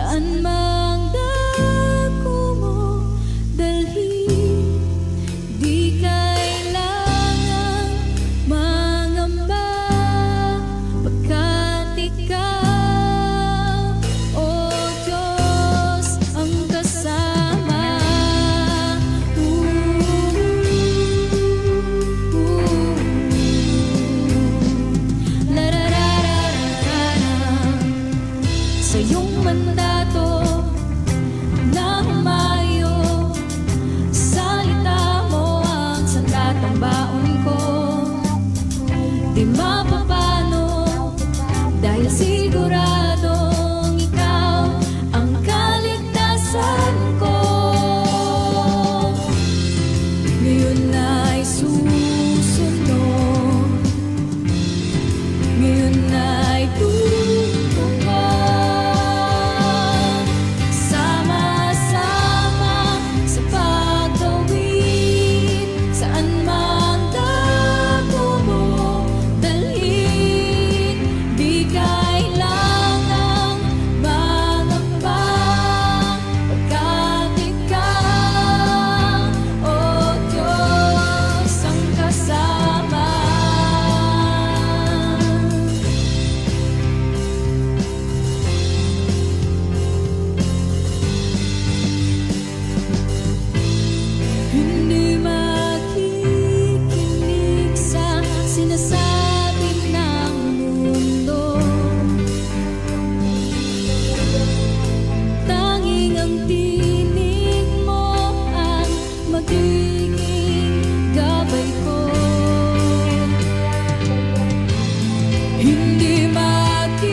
Saan mang dako mo dalhin, di kailangang mangamba, pagkat ikaw, o Diyos, ang kasama. Sa iyong mandato na humayo, salita mo ang sandatang baon ko. Di mapapano dahil siguradong ikaw ang kaligtasan ko. Ngayon ay susunod, ngayon ay tutukan, sama-sama sa pagtawid. Saan man dako mo dalhin, di kailangang mangamba, pagkat ikaw, o Diyos, ang kasama. Hindi makikinig sa sinasabi ng mundo, tanging ang tinig mo ang magiging gabay ko. Hindi makikinig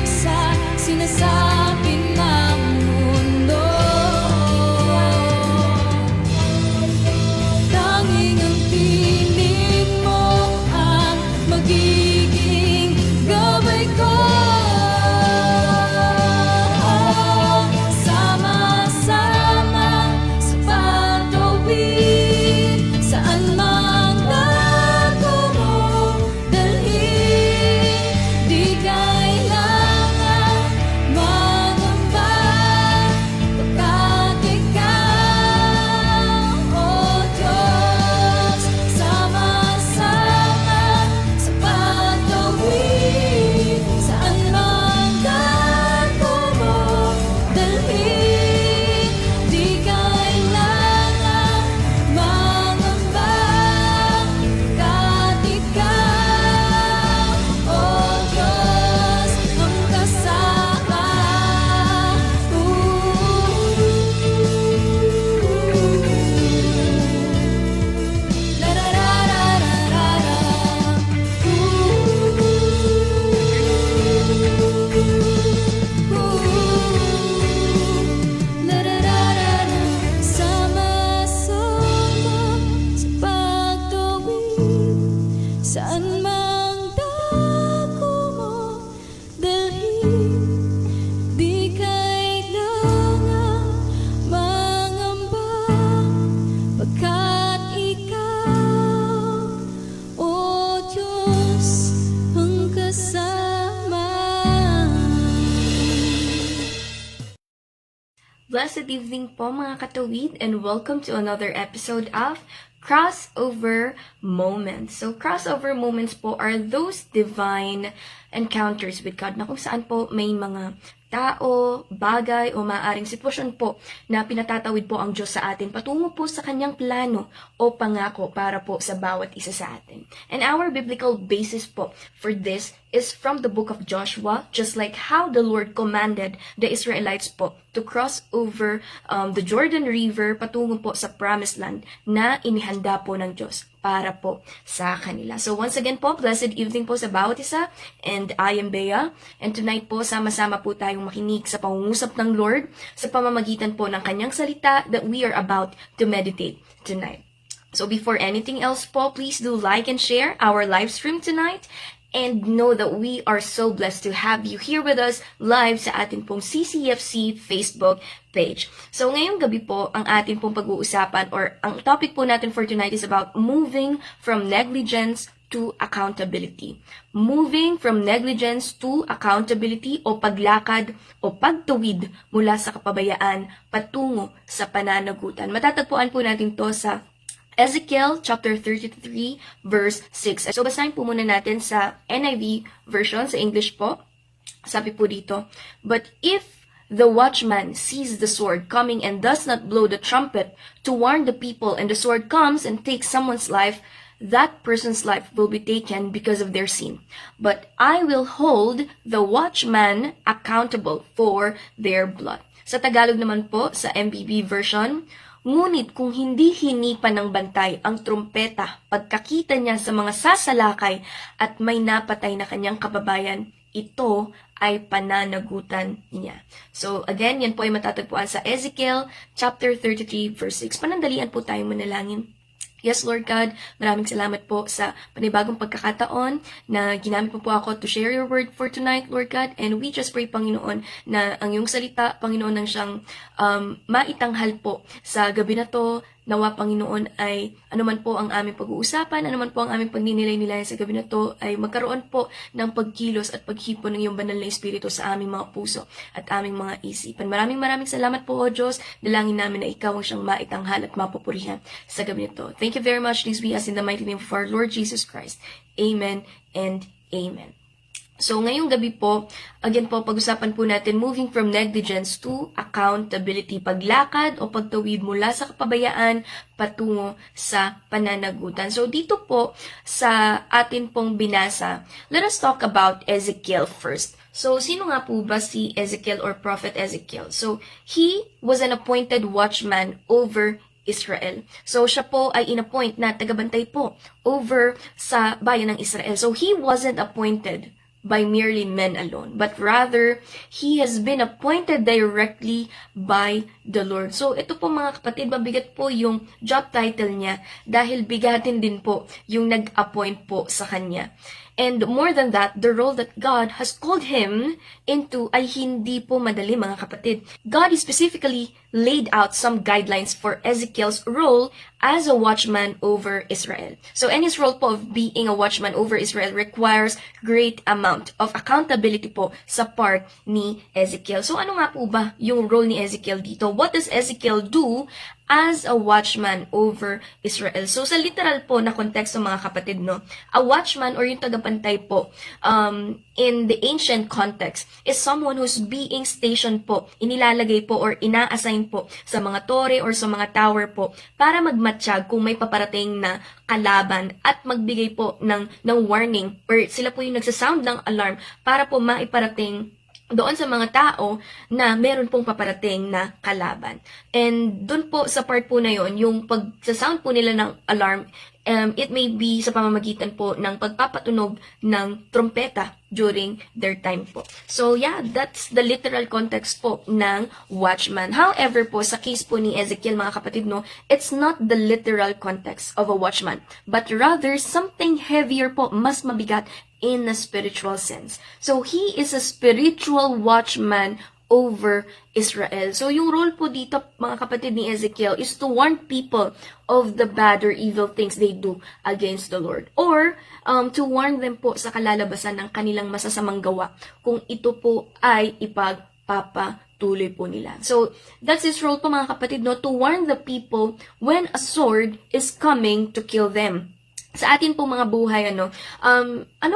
sa sinasabi ng mundo, tanging ang tinig mo ang magiging gabay ko. Sama-sama sa pagtawid, saan man dako mo dalhin, di kailangan mangamba, pagkat ikaw, o Diyos, sama-sama sa pagtawid. Saan man dako mo dalhin, di kailangan mangamba, pagkat ikaw, o Diyos, ang kasama. Sama-sama sa pagtawid, saan mang dako mo dalhin, di kailangan mangamba, pagkat ikaw, o Diyos, ang kasama. Blessed evening po mga katawid, and welcome to another episode of Crossover Moments. So crossover moments po are those divine encounters with God na kung saan po may mga tao, bagay o maaaring sitwasyon po na pinatatawid po ang Diyos sa atin patungo po sa kanyang plano o pangako para po sa bawat isa sa atin. And our biblical basis po for this is from the book of Joshua, just like how the Lord commanded the Israelites po to cross over the Jordan River patungo po sa Promised Land na inihanda po ng Diyos para po sa kanila. So once again po, blessed evening po sa bawat isa, and I am Bea, and tonight po sama-sama po tayong makinig sa pangungusap ng Lord sa pamamagitan po ng kanyang salita that we are about to meditate tonight. So before anything else po, please do like and share our live stream tonight. And know that we are so blessed to have you here with us live sa atin pong CCFC Facebook page. So ngayong gabi po, ang atin pong pag-uusapan or ang topic po natin for tonight is about moving from negligence to accountability. Moving from negligence to accountability o paglakad o pagtuwid mula sa kapabayaan patungo sa pananagutan. Matatagpuan po natin to sa Ezekiel chapter 33 verse 6. So basahin po muna natin sa NIV version, sa English po. Sabi po dito, "But if the watchman sees the sword coming and does not blow the trumpet to warn the people, and the sword comes and takes someone's life, that person's life will be taken because of their sin. But I will hold the watchman accountable for their blood." Sa Tagalog naman po, sa MBB version, "Ngunit kung hindi hinipan ng bantay ang trumpeta pagkakita niya sa mga sasalakay at may napatay na kanyang kababayan, ito ay pananagutan niya." So again, yan po ay matatagpuan sa Ezekiel chapter 33 verse 6. Panandalian po tayo manalangin. Yes, Lord God, maraming salamat po sa panibagong pagkakataon na ginamit mo po ako to share your word for tonight, Lord God. And we just pray, Panginoon, na ang iyong salita, Panginoon, nang siyang maitanghal po sa gabi na to. Nawa, Panginoon, ay anuman po ang aming pag-uusapan, anuman po ang aming pagninilay-nilay sa gabi na to, ay magkaroon po ng pagkilos at paghipon ng iyong banal na Espiritu sa aming mga puso at aming mga isipan. Maraming salamat po, O Diyos. Dalangin namin na ikaw ang siyang maitanghal at mapupurihan sa gabi na to. Thank you very much. This we ask in the mighty name of our Lord Jesus Christ. Amen and amen. So, ngayong gabi po, again po, pag-usapan po natin moving from negligence to accountability. Paglakad o pagtawid mula sa kapabayaan patungo sa pananagutan. So, dito po sa atin pong binasa, let us talk about Ezekiel first. So, sino nga po ba si Ezekiel or Prophet Ezekiel? So, he was an appointed watchman over Israel. So, siya po ay inappoint na tagabantay po over sa bayan ng Israel. So, he wasn't appointed by merely men alone, but rather, he has been appointed directly by the Lord. So, ito po mga kapatid, mabigat po yung job title niya dahil bigatin din po yung nag-appoint po sa kanya. And more than that, the role that God has called him into ay hindi po madali, mga kapatid. God specifically laid out some guidelines for Ezekiel's role as a watchman over Israel. So, and his role po of being a watchman over Israel requires great amount of accountability po sa part ni Ezekiel. So, ano nga po ba yung role ni Ezekiel dito? What does Ezekiel do as a watchman over Israel? So, sa literal po na konteksto, mga kapatid, no, a watchman or yung tagapantay po, in the ancient context, is someone who's being stationed po, inilalagay po or ina-assign po sa mga tore or sa mga tower po para magmatsyag kung may paparating na kalaban at magbigay po ng warning or sila po yung nagsasound ng alarm para po maiparating doon sa mga tao na meron pong paparating na kalaban. And doon po sa part po na yon, yung pagsasound po nila ng alarm, it may be sa pamamagitan po ng pagpapatunog ng trompeta during their time po. So yeah, that's the literal context po ng watchman. However po, sa case po ni Ezekiel, mga kapatid, no, it's not the literal context of a watchman, but rather something heavier po, mas mabigat in a spiritual sense. So he is a spiritual watchman over Israel. So yung role po dito, mga kapatid, ni Ezekiel is to warn people of the bad or evil things they do against the Lord. Or to warn them po sa kalalabasan ng kanilang masasamang gawa kung ito po ay ipagpapatuloy po nila. So that's his role po, mga kapatid, no, to warn the people when a sword is coming to kill them. Sa atin po mga buhay, ano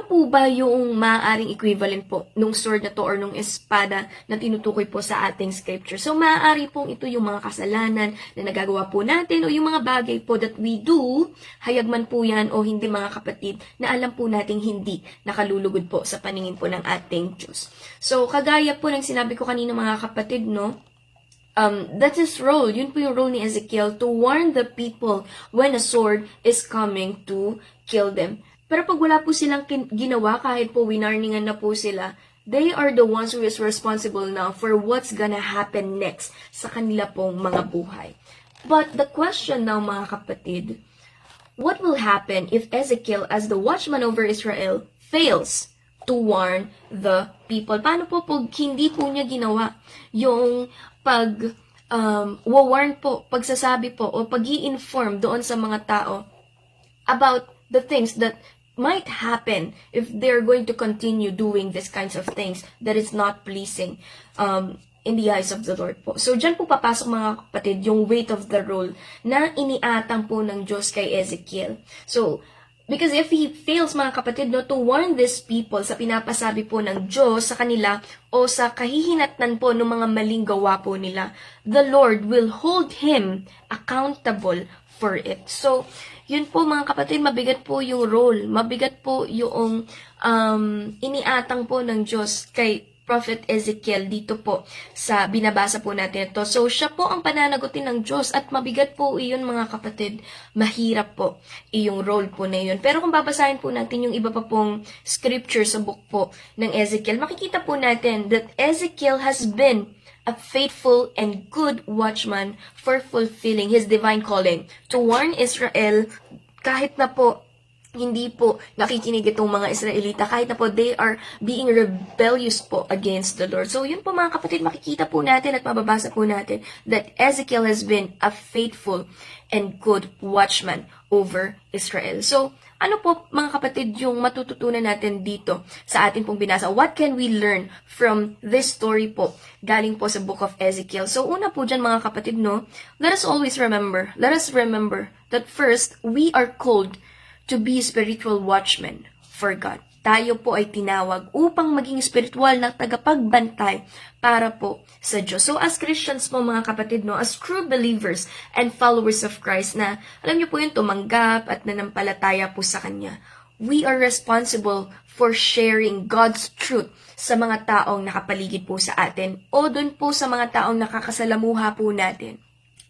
po ba yung maaaring equivalent po nung sword na to or nung espada na tinutukoy po sa ating scripture? So, maaari pong ito yung mga kasalanan na nagagawa po natin o yung mga bagay po that we do, hayag man po yan o hindi, mga kapatid, na alam po nating hindi nakalulugod po sa paningin po ng ating Diyos. So, kagaya po ng sinabi ko kanina, mga kapatid, no? That's his role. Yun po yung role ni Ezekiel, to warn the people when a sword is coming to kill them. Pero pag wala po silang ginawa, kahit po winarningan na po sila, they are the ones who is responsible now for what's gonna happen next sa kanila pong mga buhay. But the question now, mga kapatid, what will happen if Ezekiel, as the watchman over Israel, fails to warn the people? Paano po pag hindi po niya ginawa yung warn po, pagsasabi po, o pag-i-inform doon sa mga tao about the things that might happen if they're going to continue doing these kinds of things that is not pleasing in the eyes of the Lord po. So, dyan po papasok mga kapatid yung weight of the role na iniatang po ng Diyos kay Ezekiel. So, because if he fails mga kapatid no, to warn these people sa pinapasabi po ng Diyos sa kanila o sa kahihinatnan po ng mga maling gawa po nila, the Lord will hold him accountable for it. So, yun po mga kapatid, mabigat po yung role, mabigat po yung iniatang po ng Diyos kay Prophet Ezekiel dito po sa binabasa po natin ito. So, siya po ang pananagutin ng Diyos at mabigat po iyon mga kapatid. Mahirap po iyong role po na iyon. Pero kung babasahin po natin yung iba pa pong scripture sa book po ng Ezekiel, makikita po natin that Ezekiel has been a faithful and good watchman for fulfilling his divine calling to warn Israel kahit na po hindi po nakikinig itong mga Israelita, kahit na po they are being rebellious po against the Lord. So yun po mga kapatid, makikita po natin at mababasa po natin that Ezekiel has been a faithful and good watchman over Israel. So ano po mga kapatid yung matututunan natin dito sa atin pong binasa? What can we learn from this story po galing po sa book of Ezekiel? So una po dyan mga kapatid, no, let us remember that first, we are called to be spiritual watchmen for God. Tayo po ay tinawag upang maging spiritual na tagapagbantay para po sa Diyos. So as Christians po mga kapatid, no, as true believers and followers of Christ na, alam niyo po yun, tumanggap at nanampalataya po sa Kanya, we are responsible for sharing God's truth sa mga taong nakapaligid po sa atin o dun po sa mga taong nakakasalamuha po natin.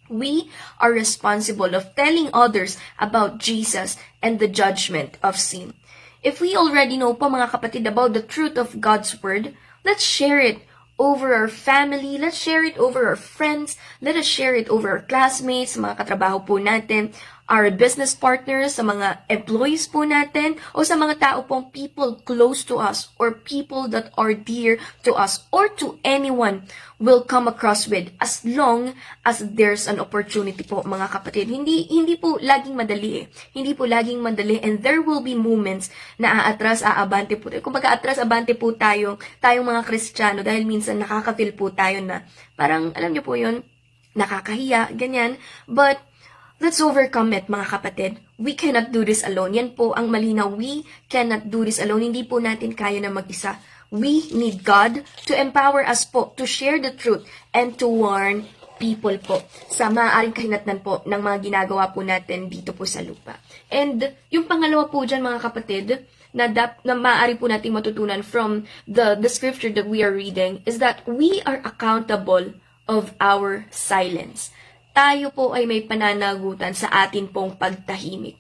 We are responsible of telling others about Jesus and the judgment of sin. If we already know po mga kapatid about the truth of God's Word, let's share it over our family, let's share it over our friends, let us share it over our classmates, mga katrabaho po natin, our business partners, sa mga employees po natin, o sa mga tao pong people close to us, or people that are dear to us, or to anyone will come across with, as long as there's an opportunity po, mga kapatid. Hindi po laging madali Hindi po laging madali, and there will be moments na aatras, aabante po tayo. Kumbaga, atras, abante po tayong mga Kristiyano, dahil minsan nakaka-feel po tayo na, parang, alam niyo po yun, nakakahiya, ganyan, but, let's overcome it, mga kapatid. We cannot do this alone. Yan po ang malinaw. We cannot do this alone. Hindi po natin kaya na mag-isa. We need God to empower us po to share the truth and to warn people po sa maaaring kahinatnan po ng mga ginagawa po natin dito po sa lupa. And yung pangalawa po dyan, mga kapatid, na maaari po natin matutunan from the scripture that we are reading is that we are accountable of our silence. Tayo po ay may pananagutan sa atin pong pagtahimik.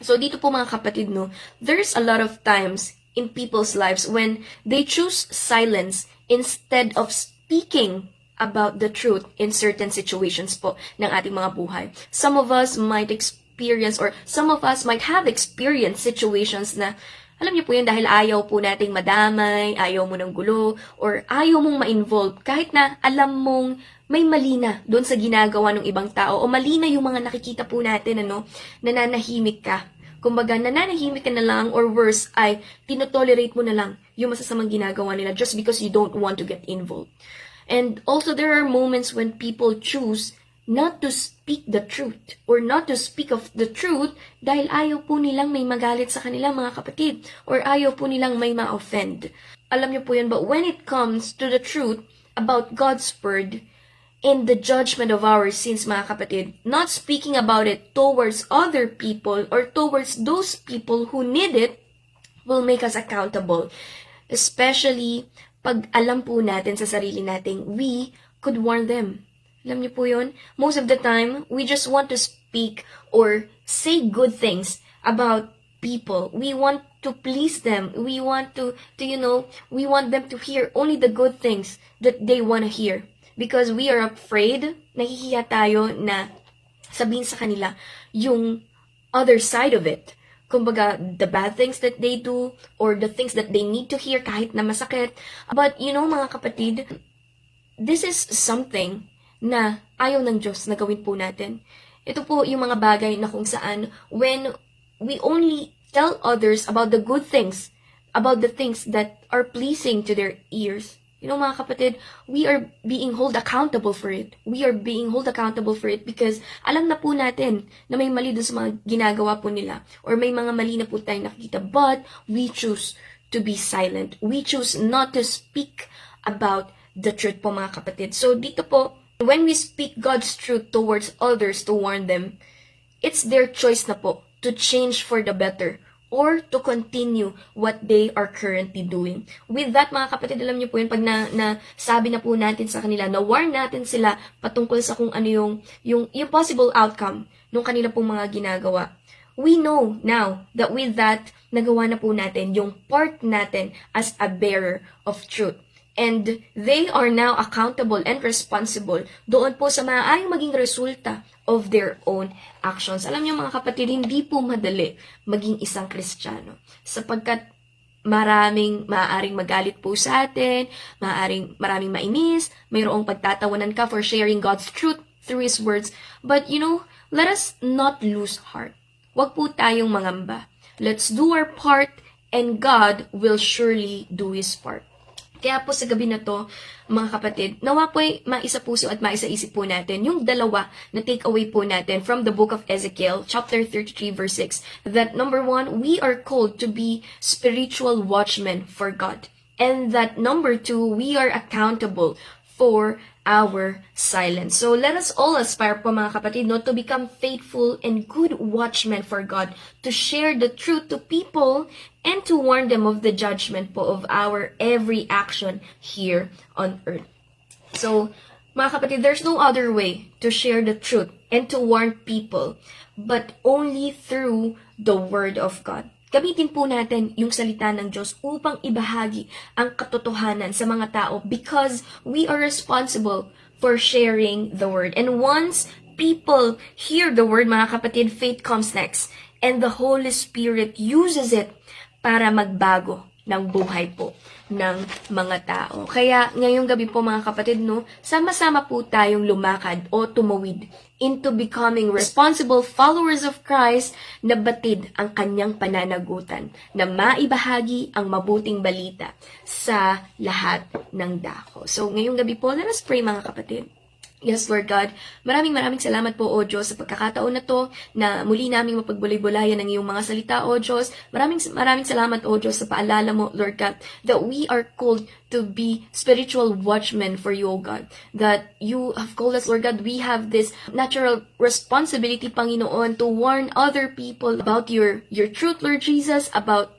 So dito po mga kapatid, no, there's a lot of times in people's lives when they choose silence instead of speaking about the truth in certain situations po ng ating mga buhay. Some of us might experience or some of us might have experienced situations na alam niyo po yun, dahil ayaw po nating madamay, ayaw mo ng gulo, or ayaw mong ma-involve kahit na alam mong may mali na doon sa ginagawa ng ibang tao o mali na yung mga nakikita po natin, nananahimik ka. Kumbaga, nananahimik ka na lang or worse ay tinotolerate mo na lang yung masasamang ginagawa nila just because you don't want to get involved. And also, there are moments when people choose not to speak the truth or not to speak of the truth dahil ayaw po nilang may magalit sa kanila, mga kapatid, or ayaw po nilang may ma-offend. Alam niyo po yun, but when it comes to the truth about God's Word and the judgment of our sins, mga kapatid, not speaking about it towards other people or towards those people who need it will make us accountable. Especially pag alam po natin sa sarili nating we could warn them. Alam niyo po yun? Most of the time, we just want to speak or say good things about people. We want to please them. We want we want them to hear only the good things that they want to hear. Because we are afraid, nahihiya tayo na sabihin sa kanila yung other side of it. Kumbaga, the bad things that they do or the things that they need to hear kahit na masakit. But, mga kapatid, this is something na ayaw ng Diyos na gawin po natin. Ito po yung mga bagay na kung saan when we only tell others about the good things, about the things that are pleasing to their ears. You know, mga kapatid, we are being held accountable for it. We are being held accountable for it because alam na po natin na may mali doon sa mga ginagawa po nila or may mga mali na po tayong nakikita, but we choose to be silent. We choose not to speak about the truth po, mga kapatid. So dito po, when we speak God's truth towards others to warn them, it's their choice na po to change for the better or to continue what they are currently doing. With that, mga kapatid, alam niyo po yun, pag sabi na po natin sa kanila, na-warn natin sila patungkol sa kung ano yung possible outcome ng kanila pong mga ginagawa. We know now that with that, nagawa na po natin yung part natin as a bearer of truth. And they are now accountable and responsible doon po sa maaaring maging resulta of their own actions. Alam niyo, mga kapatid, hindi po madali maging isang Kristiyano sapagkat maraming maaaring magalit po sa atin, maraming mainis, mayroong pagtatawanan ka for sharing God's truth through His words. But you know, let us not lose heart. Huwag po tayong mangamba. Let's do our part and God will surely do His part. Kaya po sa gabi na to, mga kapatid, nawa po ay maisa puso at maisa isip po natin yung dalawa na take away po natin from the book of Ezekiel, chapter 33, verse 6. That number 1, we are called to be spiritual watchmen for God. And that number 2, we are accountable for our silence. So let us all aspire po, mga kapatid, no, to become faithful and good watchmen for God, to share the truth to people and to warn them of the judgment po of our every action here on earth. So, mga kapatid, there's no other way to share the truth and to warn people but only through the Word of God. Gamitin po natin yung salita ng Diyos upang ibahagi ang katotohanan sa mga tao because we are responsible for sharing the Word. And once people hear the Word, mga kapatid, faith comes next. And the Holy Spirit uses it para magbago ng buhay po ng mga tao. Kaya ngayong gabi po, mga kapatid, no, sama-sama po tayong lumakad o tumawid into becoming responsible followers of Christ na batid ang kanyang pananagutan, na maibahagi ang mabuting balita sa lahat ng dako. So ngayong gabi po, let us pray, mga kapatid. Yes, Lord God, maraming salamat po, O Diyos, sa pagkakataon na to na muli naming mapagbulay-bulayan ng iyong mga salita, O Diyos. Maraming salamat, O Diyos, sa paalala mo, Lord God, that we are called to be spiritual watchmen for you, O God. That you have called us, Lord God, we have this natural responsibility, Panginoon, to warn other people about your truth, Lord Jesus, about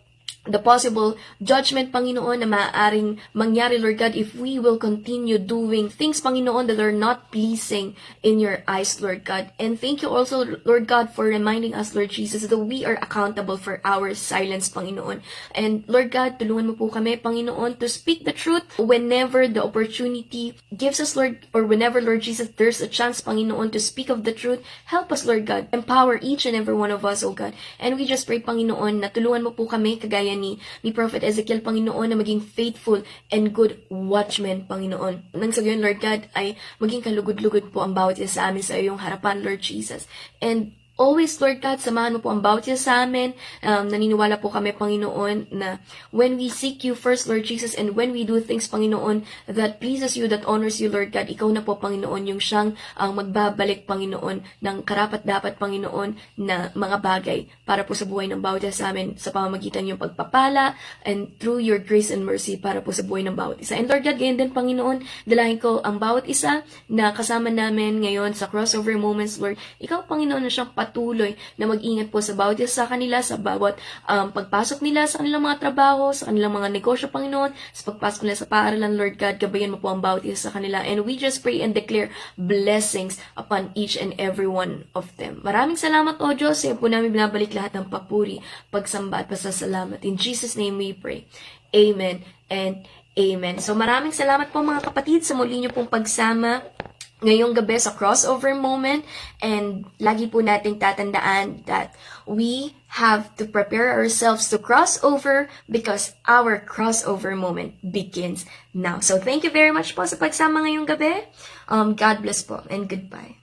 the possible judgment, Panginoon, na maaaring mangyari, Lord God, if we will continue doing things, Panginoon, that are not pleasing in your eyes, Lord God. And thank you also, Lord God, for reminding us, Lord Jesus, that we are accountable for our silence, Panginoon. And Lord God, tulungan mo po kami, Panginoon, to speak the truth whenever the opportunity gives us, Lord, or whenever, Lord Jesus, there's a chance, Panginoon, to speak of the truth. Help us, Lord God. Empower each and every one of us, O God. And we just pray, Panginoon, na tulungan mo po kami, kagaya ni Prophet Ezekiel, Panginoon, na maging faithful and good watchmen, Panginoon. Nang sa gayon, Lord God, ay maging kalugod-lugod po ang bawat isa sa amin sa iyong harapan, Lord Jesus. And always, Lord God, samahan mo po ang bawat isa sa amin. Naniniwala po kami, Panginoon, na when we seek you first, Lord Jesus, and when we do things, Panginoon, that pleases you, that honors you, Lord God, ikaw na po, Panginoon, yung siyang magbabalik, Panginoon, ng karapat-dapat, Panginoon, na mga bagay para po sa buhay ng bawat isa sa amin sa pamamagitan yung pagpapala and through your grace and mercy para po sa buhay ng bawat isa. And Lord God, ganyan din, Panginoon, dalahin ko ang bawat isa na kasama namin ngayon sa crossover moments, Lord. Ikaw, Panginoon, na siyang patuloy na mag-ingat po sa bawat isa sa kanila, sa bawat pagpasok nila sa kanilang mga trabaho, sa kanilang mga negosyo, Panginoon, sa pagpasok nila sa paaralan, Lord God, gabayan mo po ang bawat isa sa kanila. And we just pray and declare blessings upon each and every one of them. Maraming salamat, O Diyos. Sa po namin binabalik lahat ng papuri, pagsamba at pasasalamat. In Jesus' name we pray. Amen and amen. So maraming salamat po, mga kapatid, sa muli niyo pong pagsama ngayong gabi sa crossover moment, and lagi po nating tatandaan that we have to prepare ourselves to cross over because our crossover moment begins now. So thank you very much po sa pagsama ngayong gabi. God bless po and goodbye.